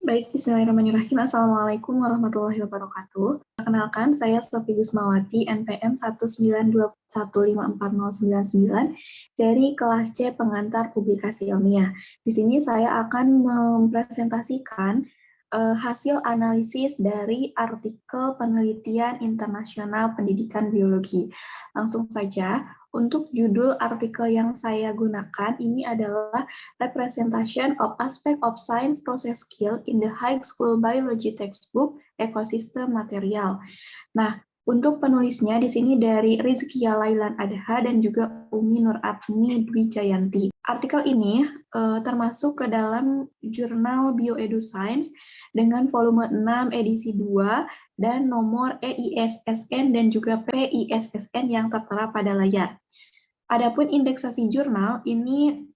Baik, bismillahirrahmanirrahim. Assalamualaikum warahmatullahi wabarakatuh. Perkenalkan, saya Sofi Gusmawati, NPM 192154099 dari kelas C Pengantar Publikasi Ilmiah. Di sini saya akan mempresentasikan hasil analisis dari artikel penelitian internasional pendidikan biologi. Langsung saja, untuk judul artikel yang saya gunakan ini adalah Representation of Aspect of Science Process Skill in the High School Biology Textbook Ecosystem Material. Nah, untuk penulisnya di sini dari Rizkia Lailan Adha dan juga Umi Nuratmi Dwi Jayanti. Artikel ini termasuk ke dalam jurnal Bioedu-Science dengan volume 6 edisi 2 dan nomor EISSN dan juga PISSN yang tertera pada layar. Adapun indeksasi jurnal,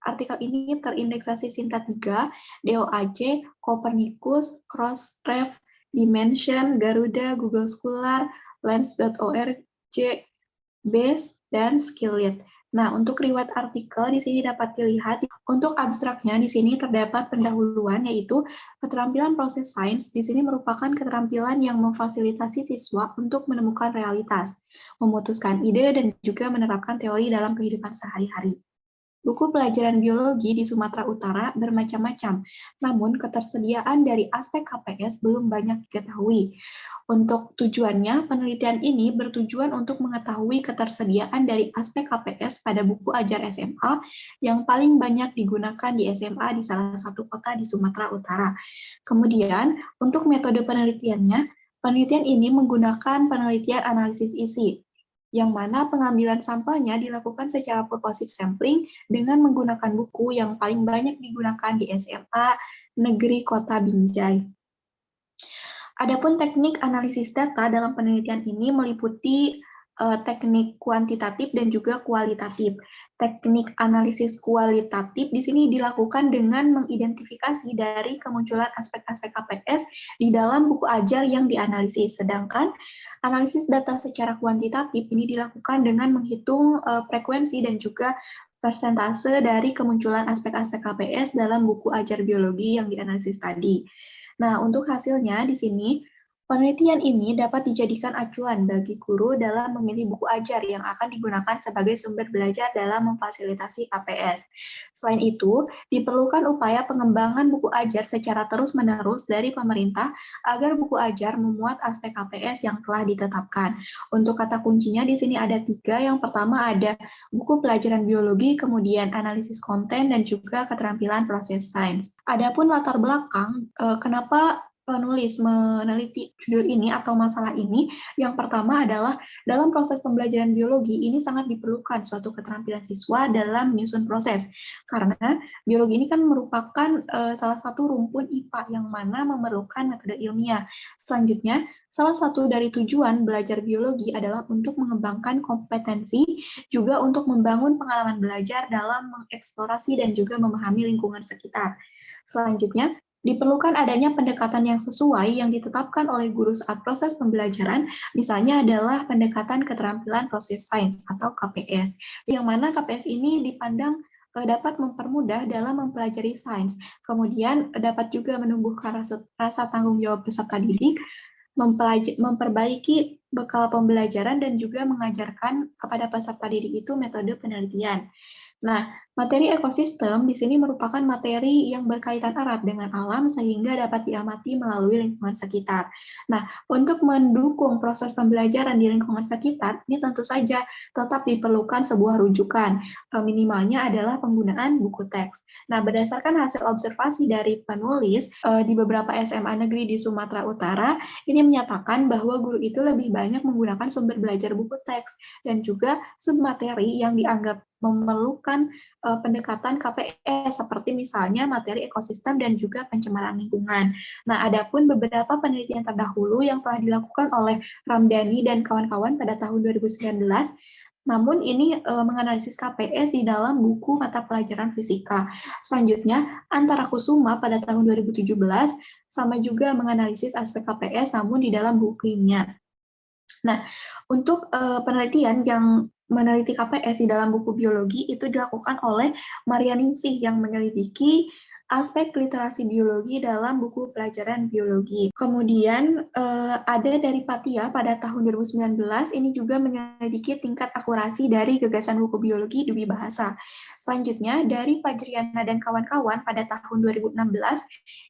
artikel ini terindeksasi Sinta 3, DOAJ, Copernicus, Crossref, Dimension, Garuda, Google Scholar, Lens.org, Base, dan Skillit. Nah, untuk riwayat artikel di sini dapat dilihat. Untuk abstraknya di sini terdapat pendahuluan, yaitu keterampilan proses sains. Di sini merupakan keterampilan yang memfasilitasi siswa untuk menemukan realitas, memutuskan ide, dan juga menerapkan teori dalam kehidupan sehari-hari. Buku pelajaran biologi di Sumatera Utara bermacam-macam, namun ketersediaan dari aspek KPS belum banyak diketahui. Untuk tujuannya, penelitian ini bertujuan untuk mengetahui ketersediaan dari aspek KPS pada buku ajar SMA yang paling banyak digunakan di SMA di salah satu kota di Sumatera Utara. Kemudian, untuk metode penelitiannya, penelitian ini menggunakan penelitian analisis isi, yang mana pengambilan sampelnya dilakukan secara purposive sampling dengan menggunakan buku yang paling banyak digunakan di SMA Negeri Kota Binjai. Adapun teknik analisis data dalam penelitian ini meliputi teknik kuantitatif dan juga kualitatif. Teknik analisis kualitatif di sini dilakukan dengan mengidentifikasi dari kemunculan aspek-aspek KPS di dalam buku ajar yang dianalisis. Sedangkan analisis data secara kuantitatif ini dilakukan dengan menghitung frekuensi dan juga persentase dari kemunculan aspek-aspek KPS dalam buku ajar biologi yang dianalisis tadi. Nah, untuk hasilnya di sini, penelitian ini dapat dijadikan acuan bagi guru dalam memilih buku ajar yang akan digunakan sebagai sumber belajar dalam memfasilitasi KPS. Selain itu, diperlukan upaya pengembangan buku ajar secara terus-menerus dari pemerintah agar buku ajar memuat aspek KPS yang telah ditetapkan. Untuk kata kuncinya di sini ada 3. Yang pertama ada buku pelajaran biologi, kemudian analisis konten, dan juga keterampilan proses sains. Adapun latar belakang, kenapa penulis meneliti judul ini atau masalah ini, yang pertama adalah dalam proses pembelajaran biologi ini sangat diperlukan suatu keterampilan siswa dalam menyusun proses, karena biologi ini kan merupakan salah satu rumpun IPA yang mana memerlukan metode ilmiah. Selanjutnya, salah satu dari tujuan belajar biologi adalah untuk mengembangkan kompetensi, juga untuk membangun pengalaman belajar dalam mengeksplorasi dan juga memahami lingkungan sekitar. Selanjutnya, diperlukan adanya pendekatan yang sesuai yang ditetapkan oleh guru saat proses pembelajaran, misalnya adalah pendekatan keterampilan proses sains atau KPS, yang mana KPS ini dipandang dapat mempermudah dalam mempelajari sains, kemudian dapat juga menumbuhkan rasa tanggung jawab peserta didik, memperbaiki bekal pembelajaran, dan juga mengajarkan kepada peserta didik itu metode penelitian. Nah, materi ekosistem di sini merupakan materi yang berkaitan erat dengan alam sehingga dapat diamati melalui lingkungan sekitar. Nah, untuk mendukung proses pembelajaran di lingkungan sekitar, ini tentu saja tetap diperlukan sebuah rujukan. Minimalnya adalah penggunaan buku teks. Nah, berdasarkan hasil observasi dari penulis di beberapa SMA negeri di Sumatera Utara, ini menyatakan bahwa guru itu lebih banyak menggunakan sumber belajar buku teks dan juga submateri yang dianggap memerlukan pendekatan KPS seperti misalnya materi ekosistem dan juga pencemaran lingkungan. Nah, adapun beberapa penelitian terdahulu yang telah dilakukan oleh Ramdhani dan kawan-kawan pada tahun 2019, namun ini menganalisis KPS di dalam buku mata pelajaran fisika. Selanjutnya, Antara Kusuma pada tahun 2017 sama juga menganalisis aspek KPS namun di dalam buku kimia. Nah, untuk penelitian yang meneliti KPS di dalam buku biologi itu dilakukan oleh Maria Ningsih yang menyelidiki aspek literasi biologi dalam buku pelajaran biologi. Kemudian ada dari Patia pada tahun 2019, ini juga menyelidiki tingkat akurasi dari gagasan buku biologi Dwi Bahasa. Selanjutnya, dari Fajriana dan kawan-kawan pada tahun 2016,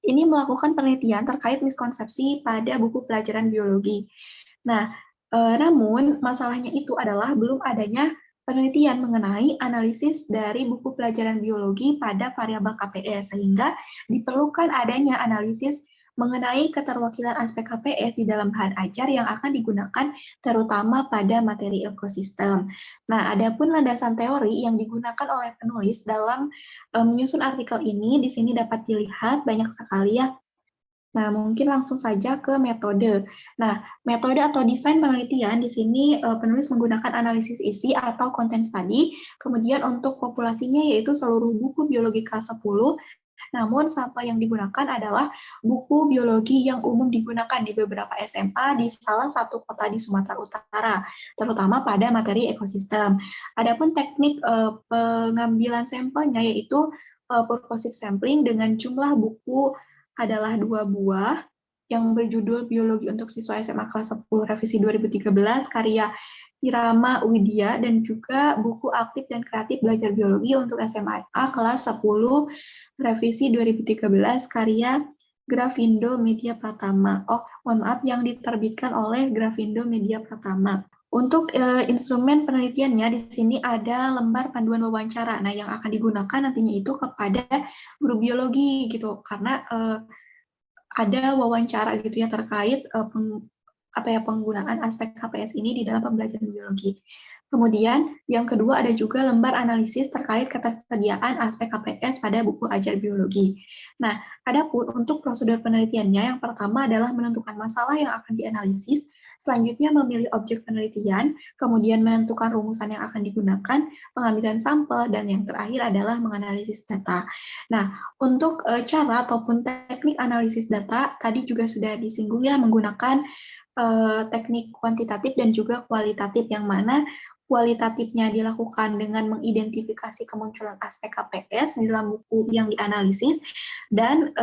ini melakukan penelitian terkait miskonsepsi pada buku pelajaran biologi. Nah, namun masalahnya itu adalah belum adanya penelitian mengenai analisis dari buku pelajaran biologi pada variabel KPS, sehingga diperlukan adanya analisis mengenai keterwakilan aspek KPS di dalam bahan ajar yang akan digunakan terutama pada materi ekosistem. Nah, adapun landasan teori yang digunakan oleh penulis dalam menyusun artikel ini, di sini dapat dilihat banyak sekali ya. Nah, mungkin langsung saja ke metode. Nah, metode atau desain penelitian di sini penulis menggunakan analisis isi atau content study. Kemudian untuk populasinya yaitu seluruh buku biologi kelas 10. Namun sampel yang digunakan adalah buku biologi yang umum digunakan di beberapa SMA di salah satu kota di Sumatera Utara, terutama pada materi ekosistem. Adapun teknik pengambilan sampelnya yaitu purposive sampling dengan jumlah buku adalah 2 buah yang berjudul Biologi untuk Siswa SMA kelas 10 revisi 2013 karya Irama Widya dan juga buku Aktif dan Kreatif Belajar Biologi untuk SMA kelas 10 revisi 2013 karya Grafindo Media Pratama. Oh, mohon maaf, yang diterbitkan oleh Grafindo Media Pratama. Untuk instrumen penelitiannya di sini ada lembar panduan wawancara. Nah, yang akan digunakan nantinya itu kepada guru biologi gitu, karena ada wawancara gitu ya terkait penggunaan aspek KPS ini di dalam pembelajaran biologi. Kemudian yang kedua ada juga lembar analisis terkait ketersediaan aspek KPS pada buku ajar biologi. Nah, adapun untuk prosedur penelitiannya yang pertama adalah menentukan masalah yang akan dianalisis, selanjutnya memilih objek penelitian, kemudian menentukan rumusan yang akan digunakan, pengambilan sampel, dan yang terakhir adalah menganalisis data. Nah, untuk cara ataupun teknik analisis data, tadi juga sudah disinggung ya, menggunakan teknik kuantitatif dan juga kualitatif, yang mana kualitatifnya dilakukan dengan mengidentifikasi kemunculan aspek KPS di dalam buku yang dianalisis, dan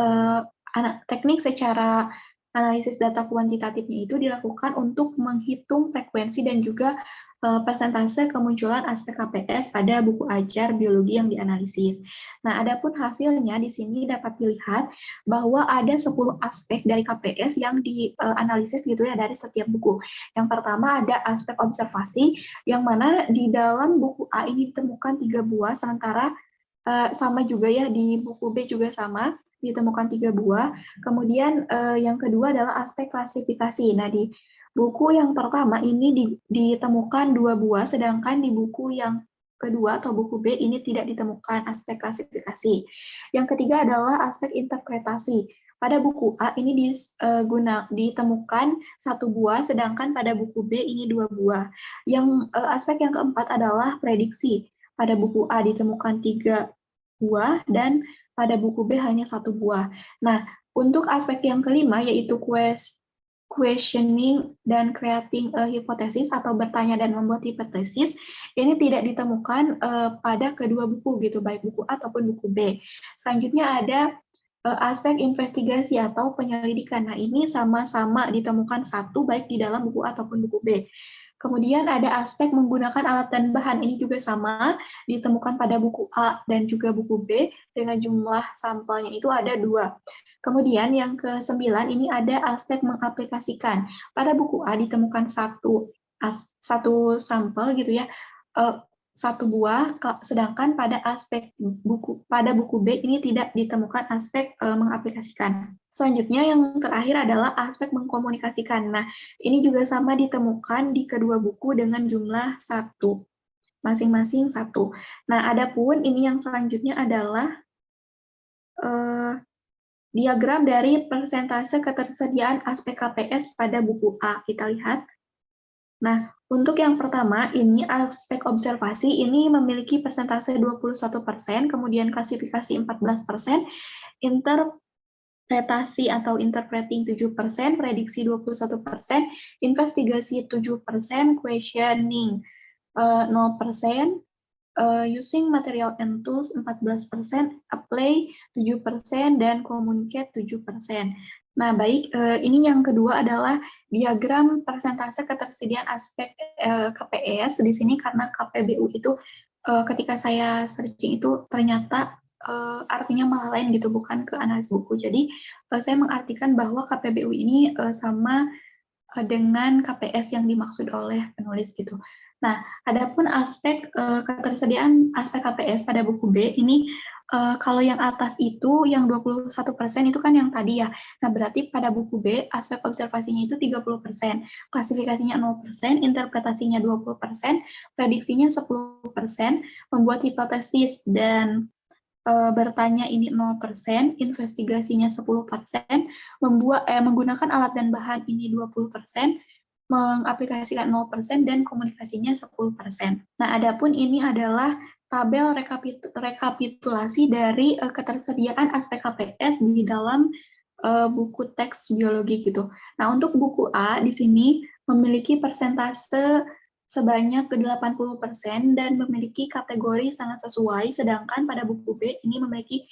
teknik secara analisis data kuantitatifnya itu dilakukan untuk menghitung frekuensi dan juga persentase kemunculan aspek KPS pada buku ajar biologi yang dianalisis. Nah, adapun hasilnya di sini dapat dilihat bahwa ada 10 aspek dari KPS yang dianalisis gitu ya dari setiap buku. Yang pertama ada aspek observasi, yang mana di dalam buku A ini ditemukan 3 buah, sementara sama juga ya di buku B juga sama, ditemukan 3 buah. Kemudian yang kedua adalah aspek klasifikasi. Nah, di buku yang pertama ini ditemukan 2 buah, sedangkan di buku yang kedua atau buku B ini tidak ditemukan aspek klasifikasi. Yang ketiga adalah aspek interpretasi. Pada buku A ini ditemukan 1 buah, sedangkan pada buku B ini 2 buah. Yang aspek yang keempat adalah prediksi. Pada buku A ditemukan 3 buah dan pada buku B hanya 1 buah. Nah, untuk aspek yang kelima yaitu questioning dan creating a hypothesis atau bertanya dan membuat hipotesis, ini tidak ditemukan pada kedua buku gitu, baik buku A ataupun buku B. Selanjutnya ada aspek investigasi atau penyelidikan. Nah, ini sama-sama ditemukan 1 baik di dalam buku A ataupun buku B. Kemudian ada aspek menggunakan alat dan bahan, ini juga sama, ditemukan pada buku A dan juga buku B, dengan jumlah sampelnya itu ada 2. Kemudian yang ke-9 ini ada aspek mengaplikasikan. Pada buku A ditemukan satu sampel gitu ya, 1 buah, sedangkan pada buku B ini tidak ditemukan aspek mengaplikasikan. Selanjutnya yang terakhir adalah aspek mengkomunikasikan. Nah, ini juga sama ditemukan di kedua buku dengan jumlah 1, masing-masing 1. Nah, adapun ini yang selanjutnya adalah diagram dari persentase ketersediaan aspek KPS pada buku A. Kita lihat. Nah, untuk yang pertama, ini aspek observasi, ini memiliki persentase 21%, kemudian klasifikasi 14%, interpretasi atau interpreting 7%, prediksi 21%, investigasi 7%, questioning 0%, using material and tools 14%, apply 7%, dan communicate 7%. Nah, baik, ini yang kedua adalah diagram persentase ketersediaan aspek KPS. Di sini karena KPBU itu ketika saya searching itu ternyata artinya malah lain gitu, bukan ke analis buku. Jadi saya mengartikan bahwa KPBU ini sama dengan KPS yang dimaksud oleh penulis gitu. Nah, adapun aspek ketersediaan aspek KPS pada buku B ini kalau yang atas itu yang 21% itu kan yang tadi ya. Nah, berarti pada buku B aspek observasinya itu 30%, klasifikasinya 0%, interpretasinya 20%, prediksinya 10%, membuat hipotesis dan bertanya ini 0%, investigasinya 10%, menggunakan alat dan bahan ini 20%, mengaplikasikan 0%, dan komunikasinya 10%. Nah, adapun ini adalah tabel rekapitulasi dari ketersediaan aspek KPS di dalam buku teks biologi gitu. Nah, untuk buku A di sini memiliki persentase sebanyak 80% dan memiliki kategori sangat sesuai, sedangkan pada buku B ini memiliki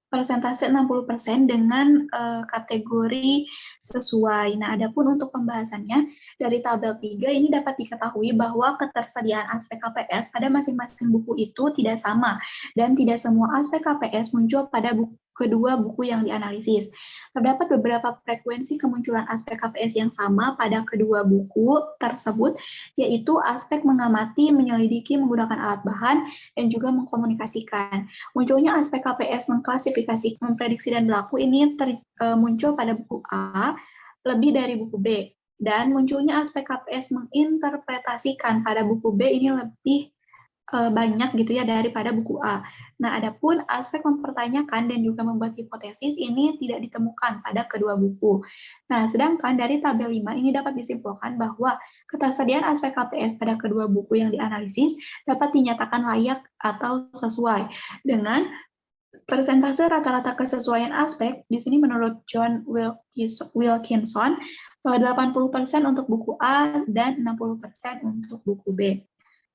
persentase 60% dengan kategori sesuai. Nah, adapun untuk pembahasannya, dari tabel 3 ini dapat diketahui bahwa ketersediaan aspek KPS pada masing-masing buku itu tidak sama, dan tidak semua aspek KPS muncul pada kedua buku yang dianalisis. Terdapat beberapa frekuensi kemunculan aspek KPS yang sama pada kedua buku tersebut, yaitu aspek mengamati, menyelidiki menggunakan alat bahan, dan juga mengkomunikasikan. Munculnya aspek KPS mengklasifikasi, memprediksi, dan berlaku ini muncul pada buku A lebih dari buku B. Dan munculnya aspek KPS menginterpretasikan pada buku B ini lebih banyak gitu ya daripada buku A. Nah, adapun aspek mempertanyakan dan juga membuat hipotesis ini tidak ditemukan pada kedua buku. Nah, sedangkan dari tabel 5 ini dapat disimpulkan bahwa ketersediaan aspek KPS pada kedua buku yang dianalisis dapat dinyatakan layak atau sesuai dengan persentase rata-rata kesesuaian aspek. Di sini menurut John Wilkinson 80% untuk buku A dan 60% untuk buku B.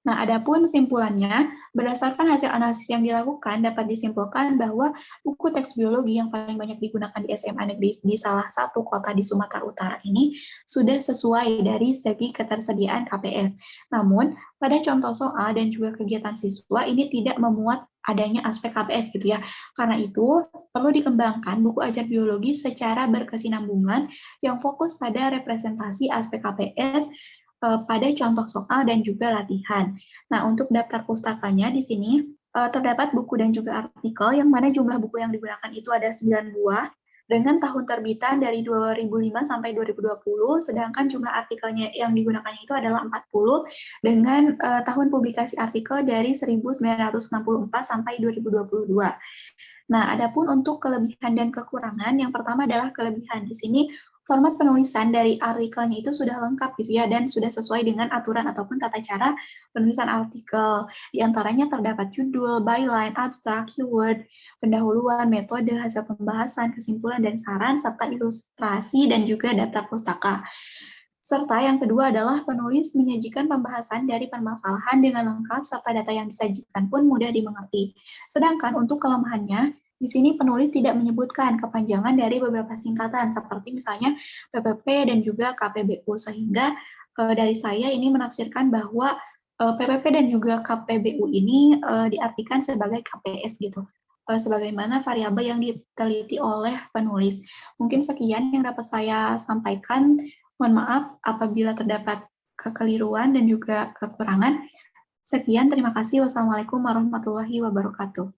Nah, adapun kesimpulannya, berdasarkan hasil analisis yang dilakukan, dapat disimpulkan bahwa buku teks biologi yang paling banyak digunakan di SMA negeri di salah satu kota di Sumatera Utara ini sudah sesuai dari segi ketersediaan KPS. Namun, pada contoh soal dan juga kegiatan siswa ini tidak memuat adanya aspek KPS gitu ya. Karena itu, perlu dikembangkan buku ajar biologi secara berkesinambungan yang fokus pada representasi aspek KPS pada contoh soal dan juga latihan. Nah, untuk daftar pustakanya di sini terdapat buku dan juga artikel yang mana jumlah buku yang digunakan itu ada 9 buah dengan tahun terbitan dari 2005 sampai 2020, sedangkan jumlah artikelnya yang digunakan itu adalah 40 dengan tahun publikasi artikel dari 1964 sampai 2022. Nah, adapun untuk kelebihan dan kekurangan, yang pertama adalah kelebihan. Di sini format penulisan dari artikelnya itu sudah lengkap gitu ya, dan sudah sesuai dengan aturan ataupun tata cara penulisan artikel. Di antaranya terdapat judul, byline, abstrak, keyword, pendahuluan, metode, hasil pembahasan, kesimpulan, dan saran, serta ilustrasi dan juga daftar pustaka. Serta yang kedua adalah penulis menyajikan pembahasan dari permasalahan dengan lengkap serta data yang disajikan pun mudah dimengerti. Sedangkan untuk kelemahannya, di sini penulis tidak menyebutkan kepanjangan dari beberapa singkatan seperti misalnya PPP dan juga KPBU, sehingga dari saya ini menafsirkan bahwa PPP dan juga KPBU ini diartikan sebagai KPS gitu, sebagaimana variabel yang diteliti oleh penulis. Mungkin sekian yang dapat saya sampaikan. Mohon maaf apabila terdapat kekeliruan dan juga kekurangan. Sekian, terima kasih. Wassalamualaikum warahmatullahi wabarakatuh.